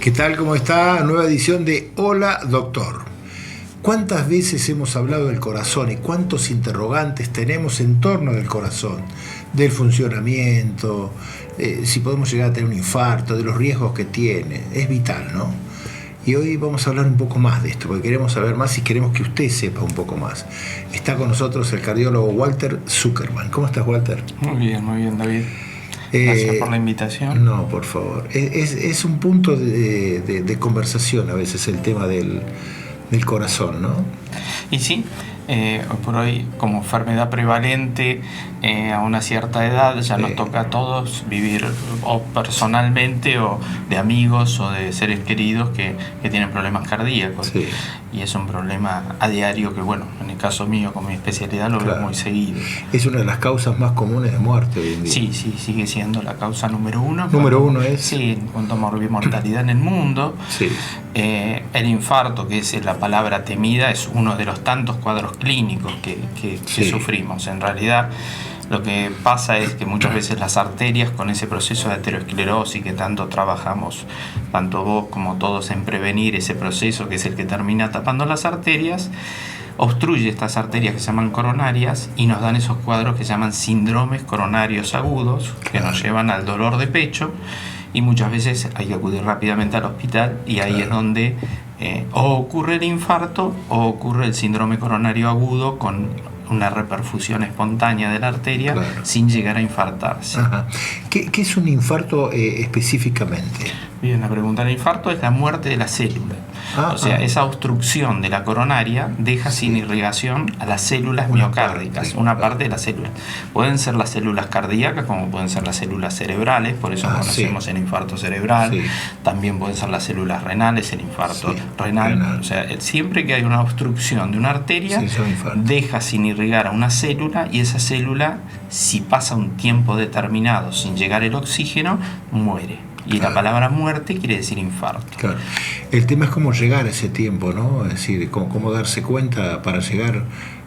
¿Qué tal? ¿Cómo está? Nueva edición de Hola Doctor. ¿Cuántas veces hemos hablado del corazón y cuántos interrogantes tenemos en torno del corazón? Del funcionamiento, si podemos llegar a tener un infarto, de los riesgos que tiene. Es vital, ¿no? Y hoy vamos a hablar un poco más de esto, porque queremos saber más y queremos que usted sepa un poco más. Está con nosotros el cardiólogo Walter Zuckerman. ¿Cómo estás, Walter? Muy bien, David. Gracias por la invitación. No, por favor. Es un punto de conversación a veces el tema del corazón, ¿no? Y sí, hoy por hoy, como enfermedad prevalente a una cierta edad, ya nos toca a todos vivir o personalmente o de amigos o de seres queridos que tienen problemas cardíacos. Sí. Y es un problema a diario que, bueno, en el caso mío, con mi especialidad, lo veo muy seguido. Es una de las causas más comunes de muerte hoy en día. Sí, sigue siendo la causa número uno. ¿Número uno es? Sí, en cuanto a mortalidad en el mundo. Sí. El infarto, que es la palabra temida, es uno de los tantos cuadros clínicos que sufrimos. En realidad, lo que pasa es que muchas veces las arterias, con ese proceso de aterosclerosis que tanto trabajamos, tanto vos como todos, en prevenir ese proceso que es el que termina tapando las arterias, obstruye estas arterias que se llaman coronarias y nos dan esos cuadros que se llaman síndromes coronarios agudos, que nos llevan al dolor de pecho, y muchas veces hay que acudir rápidamente al hospital, y ahí es donde o ocurre el infarto o ocurre el síndrome coronario agudo con una reperfusión espontánea de la arteria sin llegar a infartarse. Ajá. ¿Qué es un infarto específicamente? Bien, la pregunta del infarto es la muerte de la célula. O sea, esa obstrucción de la coronaria deja sin irrigación a las células miocárdicas, una parte de las células. Pueden ser las células cardíacas, como pueden ser las células cerebrales, por eso conocemos el infarto cerebral. Sí. También pueden ser las células renales, el infarto renal. O sea, siempre que hay una obstrucción de una arteria, deja sin irrigar a una célula, y esa célula, si pasa un tiempo determinado sin llegar el oxígeno, muere. Y la palabra muerte quiere decir infarto. Claro. El tema es cómo llegar a ese tiempo, ¿no? Es decir, cómo darse cuenta para llegar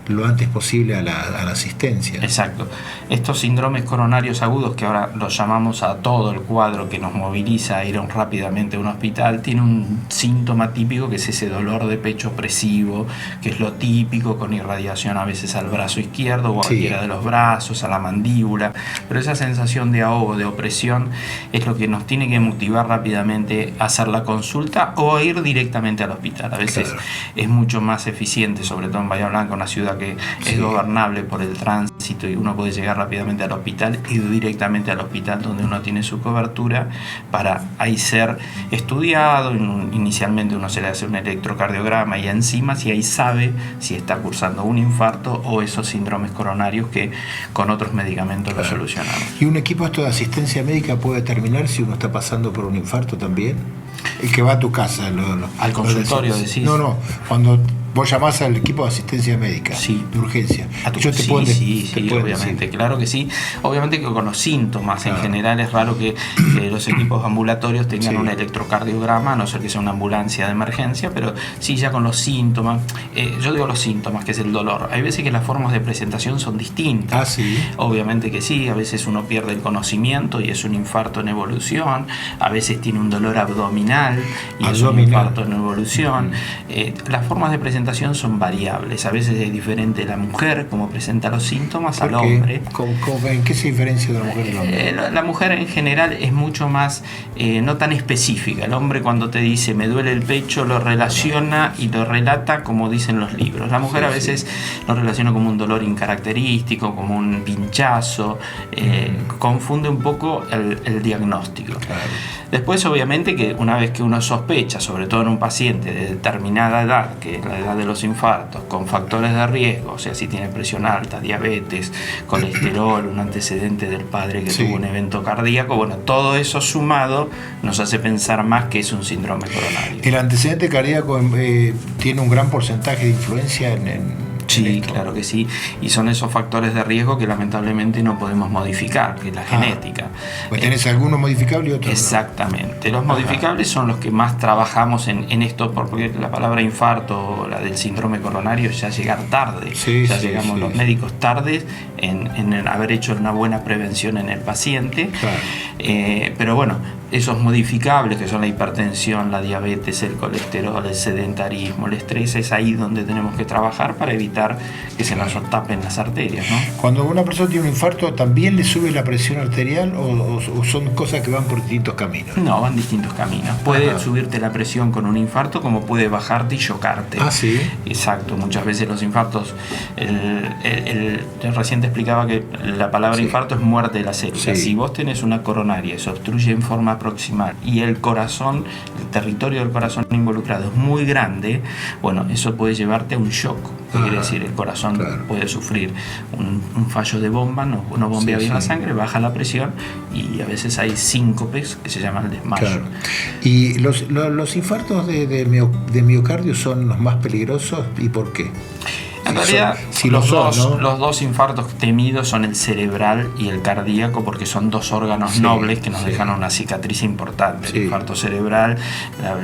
lo antes posible a la asistencia. Exacto. Estos síndromes coronarios agudos, que ahora los llamamos a todo el cuadro que nos moviliza a ir rápidamente a un hospital, tiene un síntoma típico que es ese dolor de pecho opresivo, que es lo típico, con irradiación a veces al brazo izquierdo o a cualquiera de los brazos, a la mandíbula. Pero esa sensación de ahogo, de opresión, es lo que nos tiene que motivar rápidamente a hacer la consulta o a ir directamente al hospital. A veces es mucho más eficiente, sobre todo en Bahía Blanca, una ciudad que es gobernable por el tránsito, y uno puede llegar rápidamente al hospital, ir directamente al hospital donde uno tiene su cobertura, para ahí ser estudiado. Inicialmente uno se le hace un electrocardiograma y enzimas, y ahí sabe si está cursando un infarto o esos síndromes coronarios que con otros medicamentos lo solucionamos. ¿Y un equipo esto de asistencia médica puede determinar si uno está pasando por un infarto también? El que va a tu casa. Al consultorio, decís. No, cuando vos llamás al equipo de asistencia médica, de urgencia. Obviamente, claro que sí. Obviamente que con los síntomas en general es raro que los equipos ambulatorios tengan un electrocardiograma, a no ser que sea una ambulancia de emergencia, pero sí ya con los síntomas. Yo digo los síntomas, que es el dolor. Hay veces que las formas de presentación son distintas. Obviamente que sí, a veces uno pierde el conocimiento y es un infarto en evolución, a veces tiene un dolor abdominal y es un infarto en evolución. Las formas de presentación son variables. A veces es diferente la mujer como presenta los síntomas al hombre. ¿En qué se diferencia de la mujer y el hombre? La mujer en general es mucho más no tan específica. El hombre, cuando te dice me duele el pecho, lo relaciona y lo relata como dicen los libros. La mujer a veces lo relaciona como un dolor incaracterístico, como un pinchazo. Confunde un poco el diagnóstico. Después, obviamente, que una vez que uno sospecha, sobre todo en un paciente de determinada edad, que es la edad de los infartos, con factores de riesgo, o sea, si tiene presión alta, diabetes, colesterol, un antecedente del padre que tuvo un evento cardíaco, bueno, todo eso sumado nos hace pensar más que es un síndrome coronario. ¿El antecedente cardíaco tiene un gran porcentaje de influencia en Sí, claro que sí, y son esos factores de riesgo que lamentablemente no podemos modificar, que es la genética. Pues tenés algunos modificables y otros exactamente, los modificables son los que más trabajamos en esto, porque la palabra infarto, la del síndrome coronario, ya llegar tarde, llegamos los médicos tarde en haber hecho una buena prevención en el paciente. Pero bueno, esos modificables que son la hipertensión, la diabetes, el colesterol, el sedentarismo, el estrés, es ahí donde tenemos que trabajar para evitar que se nos tapen las arterias, ¿no? Cuando una persona tiene un infarto, ¿también le sube la presión arterial o son cosas que van por distintos caminos? No, van distintos caminos. Puede subirte la presión con un infarto, como puede bajarte y chocarte. Ah, sí. Exacto, muchas veces los infartos, recién te explicaba que la palabra infarto es muerte de la célula. Sí. Si vos tenés una coronaria y se obstruye en forma proximal y el corazón, el territorio del corazón involucrado es muy grande, bueno, eso puede llevarte a un shock. ¿Qué quiere decir? El corazón puede sufrir un fallo de bomba, no bombea bien la sangre, baja la presión y a veces hay síncopes que se llaman el desmayo. Claro. ¿Y los infartos de miocardio son los más peligrosos y por qué? En realidad, los dos infartos temidos son el cerebral y el cardíaco, porque son dos órganos nobles que nos dejan una cicatriz importante. El infarto cerebral,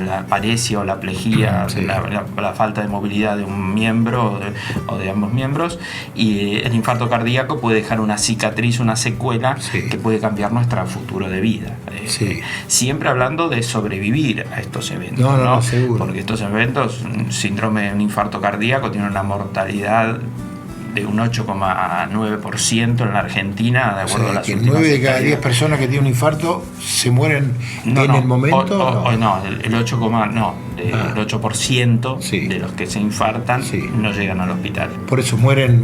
la paresia o la plejía, la falta de movilidad de un miembro o de ambos miembros, y el infarto cardíaco puede dejar una cicatriz, una secuela que puede cambiar nuestro futuro de vida. Siempre hablando de sobrevivir a estos eventos, ¿no? Seguro. Porque estos eventos, un síndrome de un infarto cardíaco tiene una mortalidad de un 8,9% en la Argentina, de acuerdo a las últimas 9 de cada 10 personas que tienen un infarto se mueren en el momento. El 8% de los que se infartan no llegan al hospital. Por eso mueren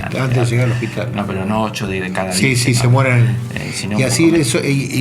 antes de llegar al hospital. No, pero no 8 de cada 10. Sí, se mueren. Y así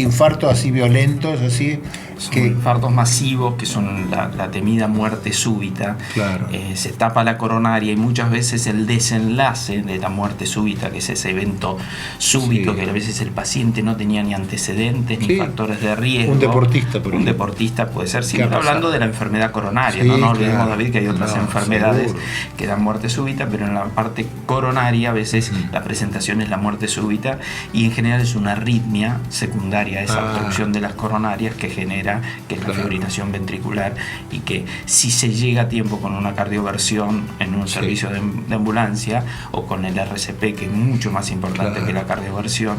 infartos así violentos, así. Son infartos masivos que son la temida muerte súbita. Claro. Se tapa la coronaria y muchas veces el desenlace de la muerte súbita, que es ese evento súbito que a veces el paciente no tenía ni antecedentes ni factores de riesgo. Un deportista, por ejemplo. Un deportista puede ser, siempre hablando de la enfermedad coronaria. No olvidemos, David, que hay otras enfermedades que dan muerte súbita, pero en la parte coronaria a veces la presentación es la muerte súbita y en general es una arritmia secundaria a esa obstrucción de las coronarias que genera, que es la fibrilación ventricular, y que si se llega a tiempo con una cardioversión en un servicio de ambulancia o con el RCP, que es mucho más importante que la cardioversión,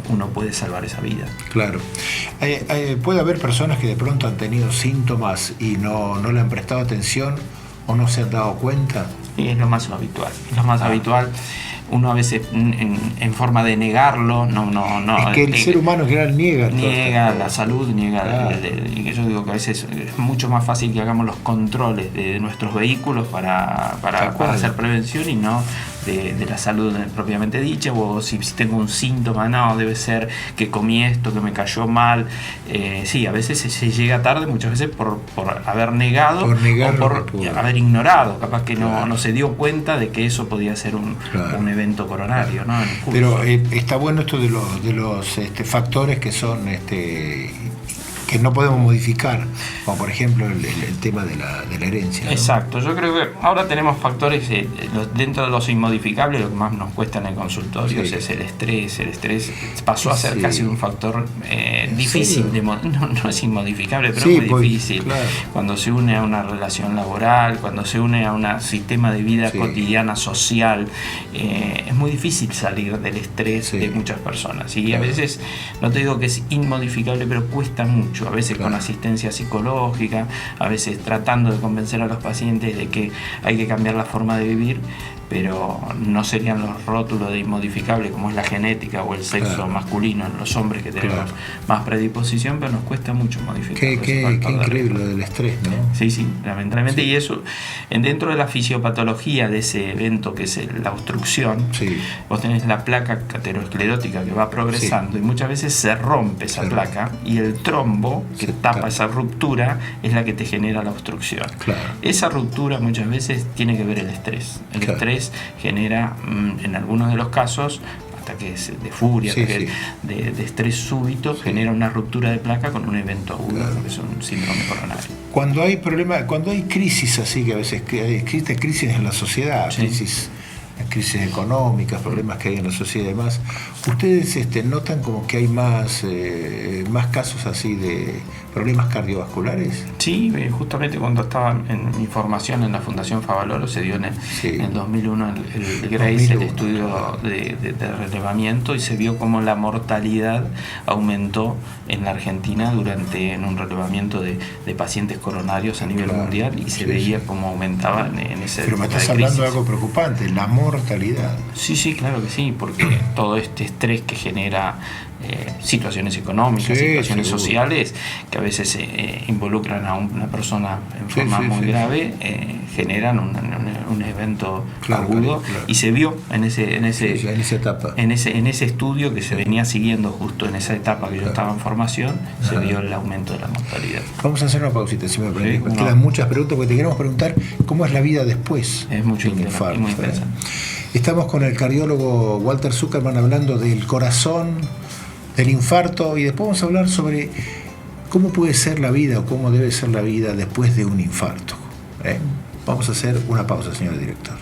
uno puede salvar esa vida. Claro. Puede haber personas que de pronto han tenido síntomas y no le han prestado atención o no se han dado cuenta. Y es lo más habitual. Habitual. Uno a veces en forma de negarlo, es que el ser humano en general niega la salud, y yo digo que a veces es mucho más fácil que hagamos los controles de nuestros vehículos para hacer prevención y no de la salud propiamente dicha, o si tengo un síntoma, no, debe ser que comí esto, que me cayó mal. A veces se llega tarde, muchas veces por haber negado o por haber ignorado, capaz que no se dio cuenta de que eso podía ser un evento coronario, ¿no? Pero está bueno esto de los factores que son que no podemos modificar, como por ejemplo el tema de la herencia, ¿no? Exacto, yo creo que ahora tenemos factores dentro de los inmodificables. Lo que más nos cuesta en el consultorio es el estrés. El estrés pasó a ser casi un factor difícil, no es inmodificable, pero es muy difícil. Claro. Cuando se une a una relación laboral, cuando se une a un sistema de vida cotidiana, social, es muy difícil salir del estrés de muchas personas. Y a veces, no te digo que es inmodificable, pero cuesta mucho. A veces con asistencia psicológica, a veces tratando de convencer a los pacientes de que hay que cambiar la forma de vivir, pero no serían los rótulos de inmodificable como es la genética o el sexo masculino en los hombres, que tenemos más predisposición, pero nos cuesta mucho modificar. Qué increíble lo del estrés, ¿no? Sí, lamentablemente. Y eso, dentro de la fisiopatología de ese evento que es la obstrucción, vos tenés la placa aterosclerótica que va progresando y muchas veces se rompe esa placa, y el trombo que tapa esa ruptura es la que te genera la obstrucción. Esa ruptura muchas veces tiene que ver el estrés. El estrés genera, en algunos de los casos, ataques de furia, de estrés súbito, genera una ruptura de placa con un evento agudo, que es un síndrome coronario. Cuando hay crisis así, que a veces existen crisis en la sociedad, crisis económicas, problemas que hay en la sociedad y demás, ¿Ustedes notan como que hay más casos así de problemas cardiovasculares? Sí, justamente cuando estaba en mi formación en la Fundación Favaloro se dio en el 2001 el GRACE, el estudio de relevamiento, y se vio como la mortalidad aumentó en la Argentina en un relevamiento de pacientes coronarios a nivel mundial, y se veía cómo aumentaba en ese. Pero me estás hablando de algo preocupante, la mortalidad. Sí, claro que sí, porque todo este estrés que genera situaciones económicas, situaciones sociales, que a veces involucran a una persona en forma muy grave, generan un evento agudo, claro. Y se vio en esa etapa, en ese estudio que se venía siguiendo justo en esa etapa que yo estaba en formación, se vio el aumento de la mortalidad. Vamos a hacer una pausita, si me permite. Quedan muchas preguntas porque te queremos preguntar cómo es la vida después de un infarto. Muy interesante. Estamos con el cardiólogo Walter Zuckerman hablando del corazón, del infarto, y después vamos a hablar sobre cómo puede ser la vida o cómo debe ser la vida después de un infarto. Vamos a hacer una pausa, señor director.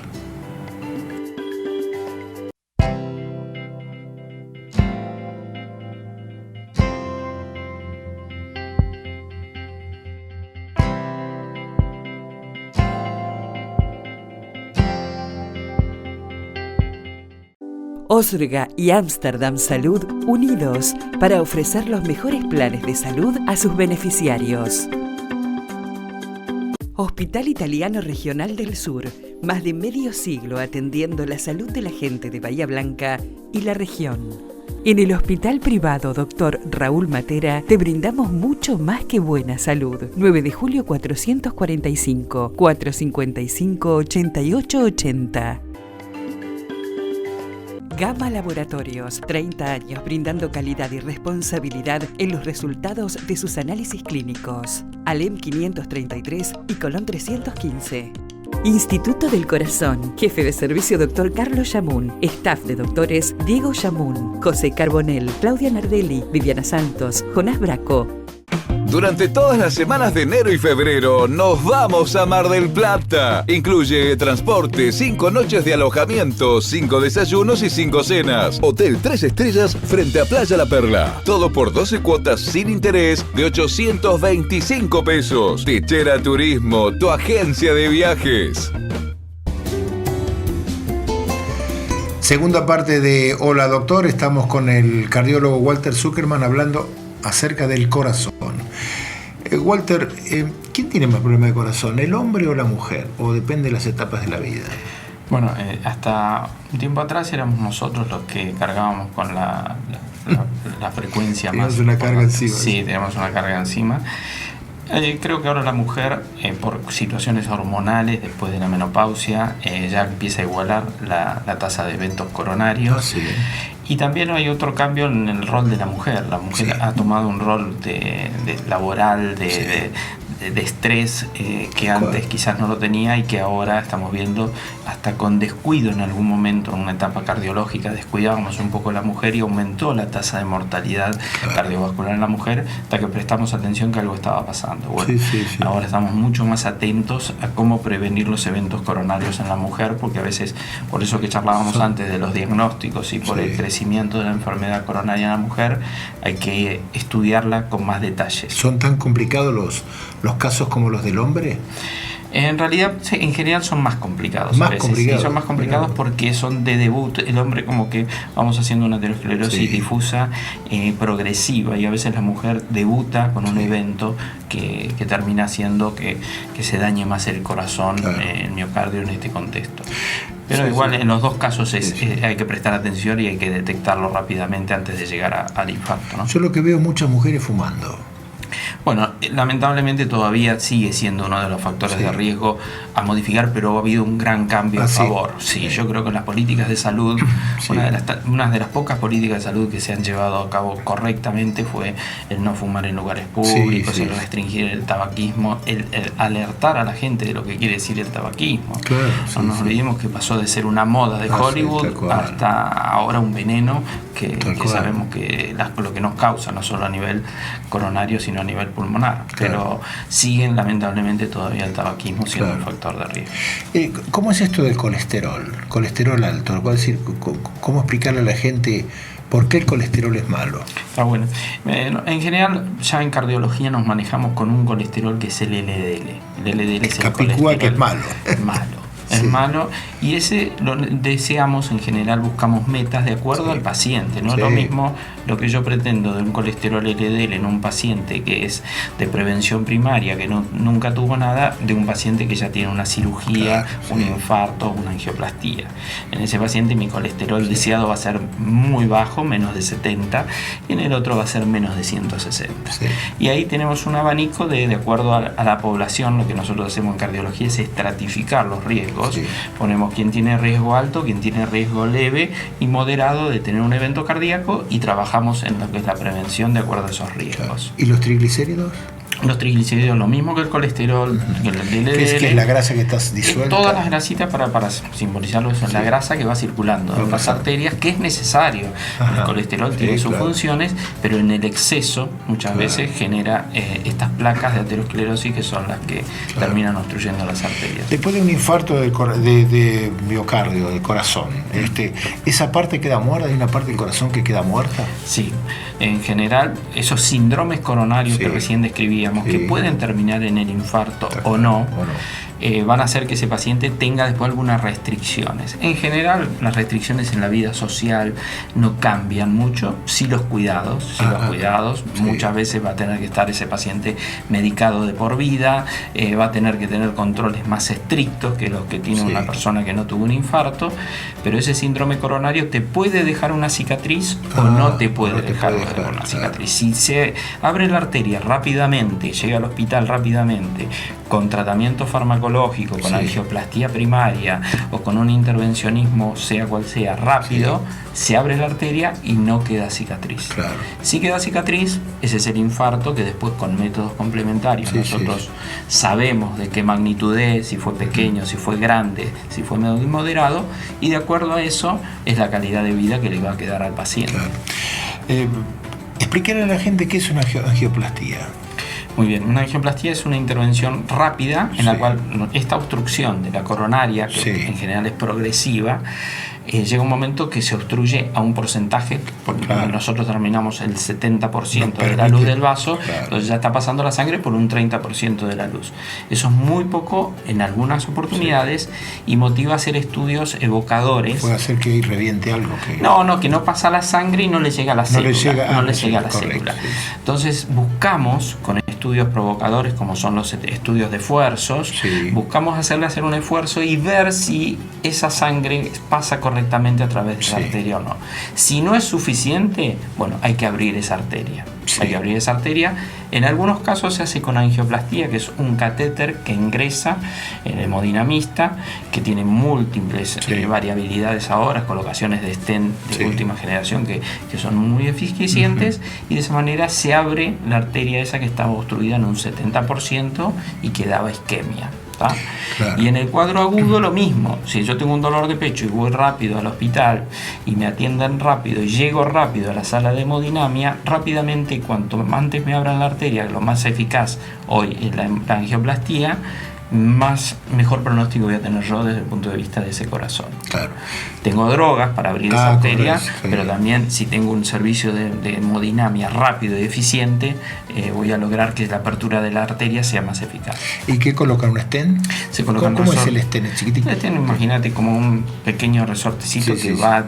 Osrga y Amsterdam Salud unidos para ofrecer los mejores planes de salud a sus beneficiarios. Hospital Italiano Regional del Sur, más de medio siglo atendiendo la salud de la gente de Bahía Blanca y la región. En el Hospital Privado Dr. Raúl Matera te brindamos mucho más que buena salud. 9 de julio 445, 455-8880. Gama Laboratorios, 30 años brindando calidad y responsabilidad en los resultados de sus análisis clínicos. Alem 533 y Colón 315. Instituto del Corazón, jefe de servicio Dr. Carlos Yamun, staff de doctores Diego Yamun, José Carbonell, Claudia Nardelli, Viviana Santos, Jonás Braco. Durante todas las semanas de enero y febrero nos vamos a Mar del Plata. Incluye transporte, 5 noches de alojamiento, 5 desayunos y 5 cenas. Hotel 3 estrellas frente a Playa La Perla. Todo por 12 cuotas sin interés de 825 pesos. Techera Turismo, tu agencia de viajes. Segunda parte de Hola Doctor, estamos con el cardiólogo Walter Zuckerman hablando acerca del corazón. Walter, ¿quién tiene más problemas de corazón, el hombre o la mujer? ¿O depende de las etapas de la vida? Bueno, hasta un tiempo atrás éramos nosotros los que cargábamos con la frecuencia más. Teníamos una carga encima. Sí, teníamos una carga encima. Creo que ahora la mujer, por situaciones hormonales, después de la menopausia, ya empieza a igualar la tasa de eventos coronarios. Ah, sí. Y también hay otro cambio en el rol de la mujer. La mujer ha tomado un rol laboral, de estrés, que antes quizás no lo tenía, y que ahora estamos viendo hasta con descuido en algún momento, en una etapa cardiológica, descuidábamos un poco a la mujer y aumentó la tasa de mortalidad cardiovascular en la mujer, hasta que prestamos atención que algo estaba pasando. Bueno, ahora estamos mucho más atentos a cómo prevenir los eventos coronarios en la mujer, porque a veces, por eso que charlábamos antes de los diagnósticos y por el crecimiento de la enfermedad coronaria en la mujer, hay que estudiarla con más detalles. ¿Son tan complicados los casos como los del hombre? En realidad, en general son más complicados. Más a veces. complicados. Sí, son más complicados porque son de debut. El hombre como que vamos haciendo una aterosclerosis difusa, progresiva, y a veces la mujer debuta con un evento que termina haciendo que se dañe más el corazón, el miocardio en este contexto. Pero igual en los dos casos hay que prestar atención y hay que detectarlo rápidamente antes de llegar al infarto, ¿no? Yo lo que veo muchas mujeres fumando. Bueno, lamentablemente todavía sigue siendo uno de los factores de riesgo a modificar, pero ha habido un gran cambio a favor. Yo creo que en las políticas de salud, una de las pocas políticas de salud que se han llevado a cabo correctamente fue el no fumar en lugares públicos, el restringir el tabaquismo, el alertar a la gente de lo que quiere decir el tabaquismo. No nos olvidemos que pasó de ser una moda de Hollywood hasta ahora un veneno que sabemos que lo que nos causa, no solo a nivel coronario, sino a nivel pulmonar, pero siguen lamentablemente todavía el tabaquismo siendo un factor de riesgo. ¿Cómo es esto del colesterol alto? Es decir, ¿cómo explicarle a la gente ¿Por qué el colesterol es malo? Está bueno. En general, ya en cardiología nos manejamos con un colesterol que es el LDL. El LDL es el Capicúa, colesterol. que es malo. Es malo. Es Sí. malo, y ese lo deseamos, en general buscamos metas de acuerdo Sí. al paciente. No es Sí. lo mismo lo que yo pretendo de un colesterol LDL en un paciente que es de prevención primaria, que nunca tuvo nada, de un paciente que ya tiene una cirugía, Claro, un sí. infarto, una angioplastía. En ese paciente mi colesterol deseado va a ser muy bajo, menos de 70, y en el otro va a ser menos de 160. Sí. Y ahí tenemos un abanico de acuerdo a la población. Lo que nosotros hacemos en cardiología es estratificar los riesgos. Sí. Ponemos quién tiene riesgo alto, quién tiene riesgo leve y moderado de tener un evento cardíaco, y trabajamos en lo que es la prevención de acuerdo a esos riesgos. ¿Y los triglicéridos? Los triglicéridos, lo mismo que el colesterol, que el LDL. ¿Qué es la grasa que está disuelta? Todas las grasitas, para simbolizarlo, es la grasa que va circulando en las arterias, que es necesario. Ajá. El colesterol tiene Sí, sus claro. funciones, pero en el exceso muchas Claro. veces genera estas placas de aterosclerosis, que son las que Claro. terminan obstruyendo las arterias. Después de un infarto de miocardio, del corazón, ¿esa parte queda muerta? ¿Hay una parte del corazón que queda muerta? Sí, en general, esos síndromes coronarios Sí. que recién describíamos, Sí. que pueden terminar en el infarto o no, van a hacer que ese paciente tenga después algunas restricciones. En general, las restricciones en la vida social no cambian mucho. Sí, los cuidados, Sí. muchas veces va a tener que estar ese paciente medicado de por vida, va a tener que tener controles más estrictos que los que tiene Sí. una persona que no tuvo un infarto, pero ese síndrome coronario te puede dejar una cicatriz o no te puede no te dejar puede dejar, una claro. cicatriz. Si se abre la arteria rápidamente, llega al hospital rápidamente, con tratamiento farmacológico, con Sí. angioplastía primaria o con un intervencionismo, sea cual sea, rápido, se abre la arteria y no queda cicatriz. Claro. Si queda cicatriz, ese es el infarto, que después con métodos complementarios Sí, nosotros sabemos de qué magnitud es, si fue pequeño, si fue grande, si fue medio y moderado, y de acuerdo a eso es la calidad de vida que le va a quedar al paciente. Claro. Explícale a la gente qué es una angioplastía. Muy bien, una angioplastía es una intervención rápida en la Sí. cual esta obstrucción de la coronaria, que Sí. en general es progresiva, llega un momento que se obstruye a un porcentaje, porque Claro. nosotros terminamos el 70% No de la luz permite, del vaso, claro. entonces ya está pasando la sangre por un 30% de la luz. Eso es muy poco en algunas oportunidades y motiva a hacer estudios evocadores. Puede hacer que ahí reviente algo. Que no pasa la sangre y no le llega a la No le célula. llega- no ah, le sí, llega a la correcto, célula. sí. Entonces buscamos, con estudios provocadores como son los estudios de esfuerzos, Sí. buscamos hacerle hacer un esfuerzo y ver si esa sangre pasa correctamente a través de la Sí. arteria o no. Si no es suficiente, bueno, hay que abrir esa arteria. Sí. Hay que abrir esa arteria. En algunos casos se hace con angioplastía, que es un catéter que ingresa el hemodinamista, que tiene múltiples Sí. variabilidades ahora, colocaciones de stent de Sí. última generación que son muy eficientes, y de esa manera se abre la arteria esa que estaba obstruida en un 70% y quedaba isquemia. ¿tá? Claro. Y en el cuadro agudo lo mismo. Si yo tengo un dolor de pecho y voy rápido al hospital y me atienden rápido y llego rápido a la sala de hemodinamia, rápidamente, cuanto antes me abran la arteria, lo más eficaz hoy es la angioplastía, mejor pronóstico voy a tener yo desde el punto de vista de ese corazón. Claro. Tengo drogas para abrir esa arteria, correcto, sí. pero también si tengo un servicio de hemodinamia rápido y eficiente, voy a lograr que la apertura de la arteria sea más eficaz. ¿Y qué colocan? ¿Un stent? Se colocan ¿Cómo es resort- el stent? ¿Es chiquitito? Imagínate como un pequeño resortecito Sí, que sí, va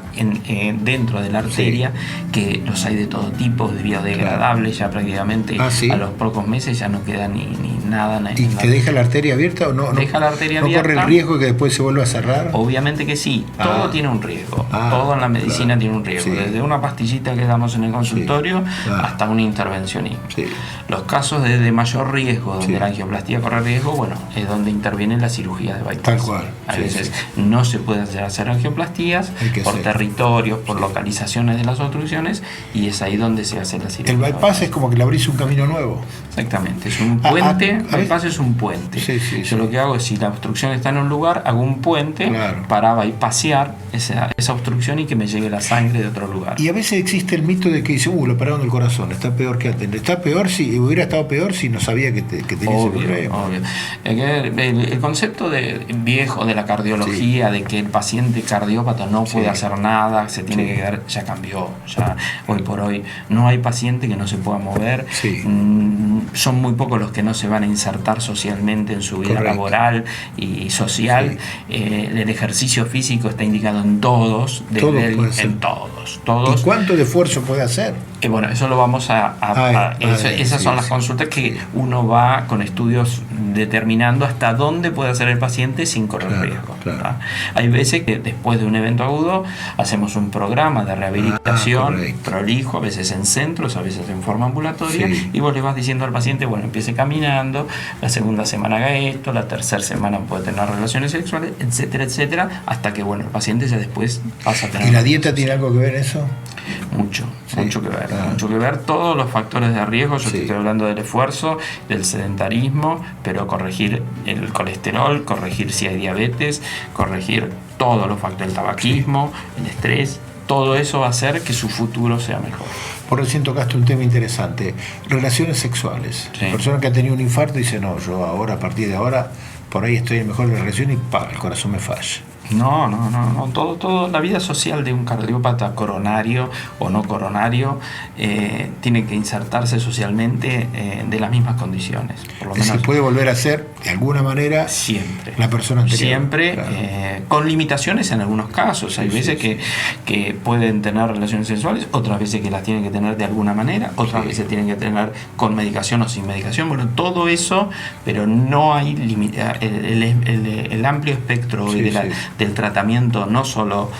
dentro de la arteria, que los hay de todo tipo, de biodegradables, ya prácticamente ¿Sí? a los pocos meses ya no queda ni nada. ¿Y te deja la arteria abierta o no? Deja la arteria ¿No abierta. corre el riesgo de que después se vuelva a cerrar? Obviamente que sí, todo tiene un riesgo, todo en la medicina claro. tiene un riesgo, Sí. desde una pastillita que damos en el consultorio claro. hasta un intervencionismo. Sí. Los casos de mayor riesgo, donde Sí. la angioplastía corre riesgo, bueno, es donde interviene la cirugía de bypass. Tal cual, A sí, veces no se puede hacer angioplastías Hay que por hacer. territorios, por localizaciones de las obstrucciones, y es ahí donde se hace la cirugía. El bypass es como que le abrís un camino nuevo. Exactamente, es un puente, a ver. bypass es un puente. Sí, sí. sí, Yo lo que hago es, si la obstrucción está en un lugar, hago un puente para pasear esa obstrucción y que me llegue la sangre de otro lugar. Y a veces existe el mito de que dice, lo operaron del corazón, está peor que antes. Está peor, si hubiera estado peor si no sabía que tenía ese problema. Obvio. El concepto viejo de la cardiología, de que el paciente cardiópata no puede hacer nada, se tiene que quedar, ya cambió. Ya hoy por hoy no hay paciente que no se pueda mover. Son muy pocos los que no se van a insertar socialmente en su vida laboral y social. El ejercicio físico está indicado en todos. En todos. ¿Y cuánto de esfuerzo puede hacer? Bueno, eso lo vamos esas son las consultas que uno va con estudios determinando hasta dónde puede hacer el paciente sin correr riesgo. Hay veces que después de un evento agudo hacemos un programa de rehabilitación prolijo, a veces en centros, a veces en forma ambulatoria, y vos le vas diciendo al paciente, empiece caminando, la segunda semana haga esto, la tercera semana puede tener relaciones sexuales, etcétera, etcétera, hasta que el paciente ya después pasa a tener... ¿Y la dieta tiene algo que ver en eso? Mucho que ver, todos los factores de riesgo. Yo te estoy hablando del esfuerzo, del sedentarismo, pero corregir el colesterol, corregir si hay diabetes, corregir todos los factores, el tabaquismo, el estrés, todo eso va a hacer que su futuro sea mejor. Por recién tocaste un tema interesante, relaciones sexuales. La persona que ha tenido un infarto dice, no, yo ahora, a partir de ahora, por ahí estoy en mejor relación y el corazón me falla. No. Todo la vida social de un cardiópata coronario o no coronario tiene que insertarse socialmente de las mismas condiciones. Por lo menos, se puede volver a ser de alguna manera siempre la persona anterior. Siempre, con limitaciones en algunos casos. Hay veces que pueden tener relaciones sexuales, otras veces que las tienen que tener de alguna manera, otras veces tienen que tener con medicación o sin medicación. Bueno, todo eso, pero no hay el amplio espectro del tratamiento, no solo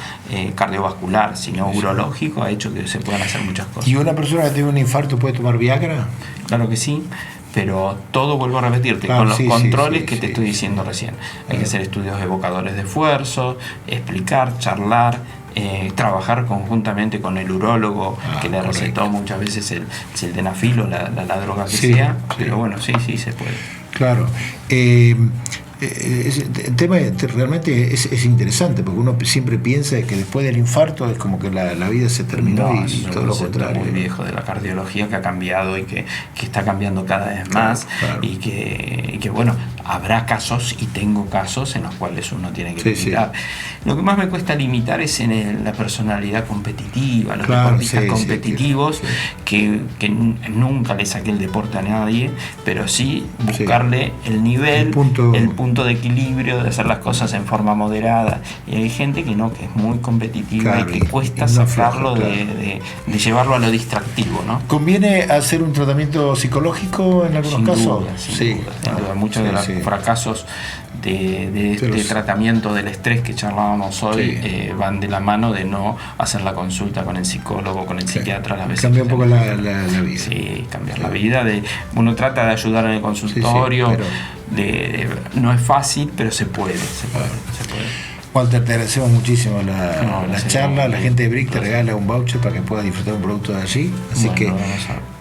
cardiovascular, sino urológico, ha hecho que se puedan hacer muchas cosas. ¿Y una persona que tiene un infarto puede tomar Viagra? Claro que sí, pero todo, vuelvo a repetirte, con los controles que te estoy diciendo recién. Hay que hacer estudios evocadores de esfuerzo, explicar, charlar, trabajar conjuntamente con el urólogo que le recetó muchas veces el sildenafil o la droga que sea, pero bueno, sí se puede. Claro. El tema realmente es interesante, porque uno siempre piensa que después del infarto es como que la vida se terminó, y todo lo contrario. Muy viejo de la cardiología que ha cambiado y que está cambiando cada vez más, y que bueno, habrá casos, y tengo casos en los cuales uno tiene que limitar. Lo que más me cuesta limitar es en la personalidad competitiva, los deportistas competitivos, que nunca le saqué el deporte a nadie, pero sí buscarle el nivel, el punto de equilibrio, de hacer las cosas en forma moderada. Y hay gente que es muy competitiva, y que cuesta sacarlo de llevarlo a lo distractivo, ¿no? ¿Conviene hacer un tratamiento psicológico en algunos casos? Sin duda. Muchos de los fracasos de este tratamiento del estrés que charlábamos hoy van de la mano de no hacer la consulta con el psicólogo, con el psiquiatra. A las veces cambia un poco la vida. Sí, cambiar la vida. Uno trata de ayudar en el consultorio, no es fácil, pero se puede. Walter, te agradecemos muchísimo la charla. La gente de Brick te regala un voucher para que puedas disfrutar un producto de allí. Así que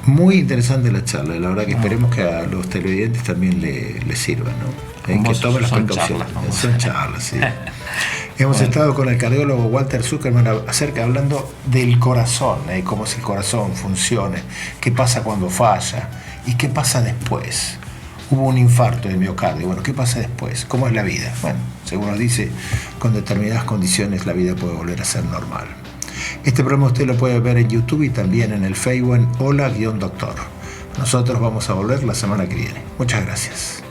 muy interesante la charla. La verdad que esperemos que a los televidentes también les sirvan, ¿no? Que tomen las precauciones. Son charlas, sí. Hemos estado con el cardiólogo Walter Zuckerman hablando del corazón, cómo es el corazón, funciona, qué pasa cuando falla y qué pasa después. Hubo un infarto de miocardio, bueno, ¿qué pasa después? ¿Cómo es la vida? Bueno, según nos dice, con determinadas condiciones la vida puede volver a ser normal. Este programa usted lo puede ver en YouTube y también en el Facebook en Hola-Doctor. Nosotros vamos a volver la semana que viene. Muchas gracias.